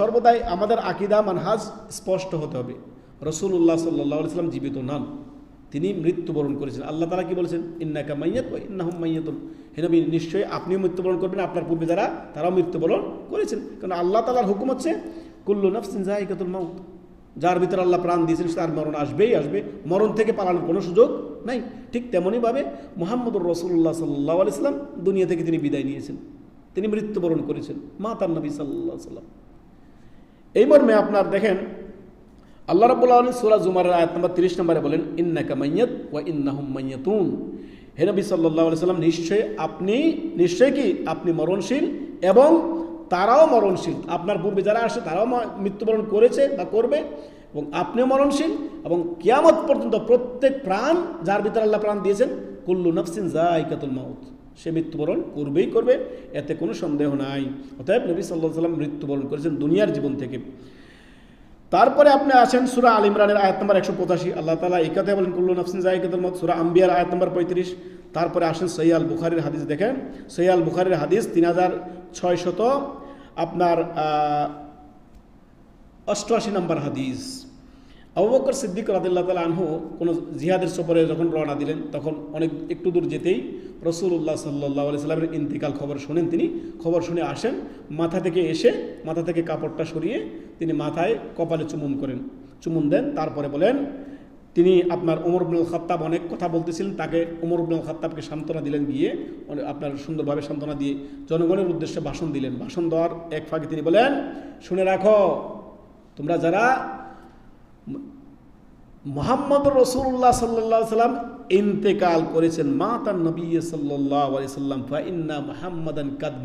সর্বদাই আমাদের আকীদা মানহাজ স্পষ্ট হতে হবে। রাসূলুল্লাহ সাল্লাল্লাহু আলাইহি ওয়াসাল্লাম জীবিত নন, তিনি মৃত্যুবরণ করেছেন। আল্লাহ তাআলা কি বলেছেন? ইন্নাকা মাইয়াত ওয়া ইন্নাহুম মাইয়াতুন, হে নবী নিশ্চয়ই আপনিও মৃত্যুবরণ করবেন, আপনার পূর্বে যারা তারাও মৃত্যুবরণ করেছেন। কারণ আল্লাহ তাআলার হুকুম হচ্ছে কুল্লু নাফসিন যায়িকাতুল মাউত, যার ভিতরে আল্লাহ প্রাণ দিয়েছেন তার মরণ আসবেই আসবে, মরণ থেকে পালানোর কোনো সুযোগ নাই। ঠিক তেমনইভাবে মুহাম্মদুর রাসূলুল্লাহ সাল্লাল্লাহু আলাইহি ওয়াসাল্লাম দুনিয়া থেকে তিনি বিদায় নিয়েছেন, তিনি মৃত্যুবরণ করেছেন, মাতান নবী সাল্লাল্লাহু আলাইহি ওয়াসাল্লাম। এই মর্মে আপনার দেখেন আল্লাহ রাব্বুল আলামিন সূরা জুমারের আয়াত নম্বর 30 নম্বরে বলেন ইন্নাকা মাইয়াত ওয়া ইন্নাহুম মাইয়াতুন, হে নবী সাল্লাল্লাহু আলাইহি ওয়াসাল্লাম নিশ্চয় কি আপনি মরণশীল এবং তারাও মরণশীল, আপনার পূর্বে যারা আসে তারাও মৃত্যুবরণ করেছে বা করবে এবং আপনিও মরণশীল, এবং কিয়ামত পর্যন্ত প্রত্যেক প্রাণ যার ভিতরে আল্লাহ প্রাণ দিয়েছেন কুল্লু নাফসিন যায়িকাতুল মাউত, সে মৃত্যুবরণ করবেই করবে, এতে কোনো সন্দেহ নাই। অতএব নবী সাল্লাল্লাহু আলাইহি ওয়াসাল্লাম মৃত্যুবরণ করেছেন দুনিয়ার জীবন থেকে। তারপরে আপনি আসেন সূরা আল ইমরানের আয়াত নম্বর 185, আল্লাহ তাআলা এই কথা বলেন কুল্লু নাফসিন যায়িকাতুল মাউত। সূরা আম্বিয়ার আয়াত নম্বর 35। তারপরে আসেন সহিহ আল বুখারীর হাদিস, দেখেন সহিহ আল বুখারীর হাদিস 3688 নম্বর হাদিস। আবু বকর সিদ্দিক রাদিয়াল্লাহু তাআলা আনহু কোনো জিহাদের সফরে যখন রওনা দিলেন, তখন একটু দূর যেতেই রাসূলুল্লাহ সাল্লাল্লাহু আলাইহি সাল্লামের ইন্তিকাল খবর শুনেন। তিনি খবর শুনে আসেন, মাথা থেকে কাপড়টা সরিয়ে তিনি মাথায় কপালে চুমুন দেন। তারপরে বলেন তিনি আপনার ওমর ইবনুল খাত্তাব অনেক কথা বলতেছিলেন, তাকে ওমর ইবনুল খাত্তাবকে সান্ত্বনা দিলেন, গিয়ে আপনার সুন্দরভাবে সান্ত্বনা দিয়ে জনগণের উদ্দেশ্যে ভাষণ দিলেন। ভাষণ দেওয়ার এক ফাঁকে তিনি বলেন, শুনে রাখো তোমরা যারা মুহাম্মদ রাসূলুল্লাহ সাল্লাল্লাহু আলাইহি সাল্লাম ইন্তেকাল করেছেন, মাতান নবী সাল্লাল্লাহু আলাইহি সাল্লাম ফা ইন্না মুহাম্মাদান কাদ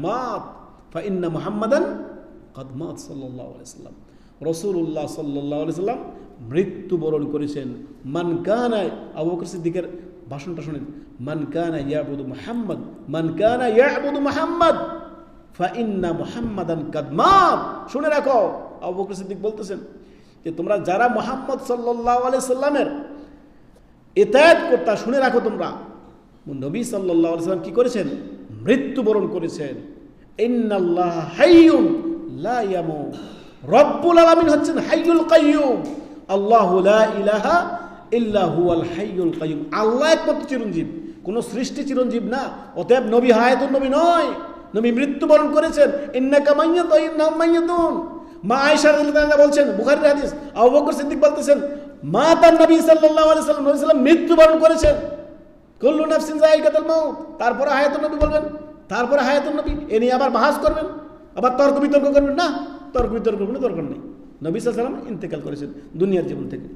মাত সাল্লাল্লাহু আলাইহি সাল্লাম, রাসূলুল্লাহ সাল্লাল্লাহু আলাইহি সাল্লাম মৃত্যুবরণ করেছেন। মান কানা, আবু বকর সিদ্দিকের ভাষণটা শুনেন, মান কানা ইয়াবুদু মুহাম্মদ ফা ইন্না মুহাম্মাদান কাদ মাত। শুনে রাখো, আবু বকর সিদ্দিক বলতেছেন যে তোমরা যারা মুহাম্মদ সাল্লাল্লাহু আলাইহি সাল্লামের ইতাআত করতা, শুনে রাখো তোমরা নবী সাল্লাল্লাহু আলাইহি সাল্লাম কি করেছেন? মৃত্যুবরণ করেছেন। ইন্নাল্লাহা হাইয়ুন লা ইয়ামুত, রব্বুল আলামিন হচ্ছেন হাইয়ুল কাইয়ুম, আল্লাহু লা ইলাহা ইল্লা হুয়াল হাইয়ুল কাইয়ুম, আল্লাহ একমাত্র চিরঞ্জীব, কোন সৃষ্টি চিরঞ্জীব না। অতএব নবী হায়াতুন নবী নয়, নবী মৃত্যুবরণ করেছেন। ইন্নাকা মাইয়াতুন ওয়া ইন্নাহুম মাইয়াতুন, মা আয়েশা রাদিয়াল্লাহু আনহা বলছেন, বুখারীর হাদিস, আবু বকর সিদ্দিক বলতেছেন মাতান নবী সাল্লাল্লাহু আলাইহি সাল্লাম, নবী সাল্লাল্লাহু মৃত্যুবরণ করেছেন। কুল্লু নাফসিন যায়িকাতুল মাউত, তারপরে হায়াতুন নবী বলবেন, তারপরে হায়াতুন নবী, এ নিয়ে আবার বাহাস করবেন, আবার তর্ক বিতর্ক করবেন না, তর্ক বিতর্ক কোনো দরকার নেই। নবী সাল্লাল্লাহু আলাইহি সাল্লাম ইন্তেকাল করেছেন দুনিয়ার জীবন থেকে।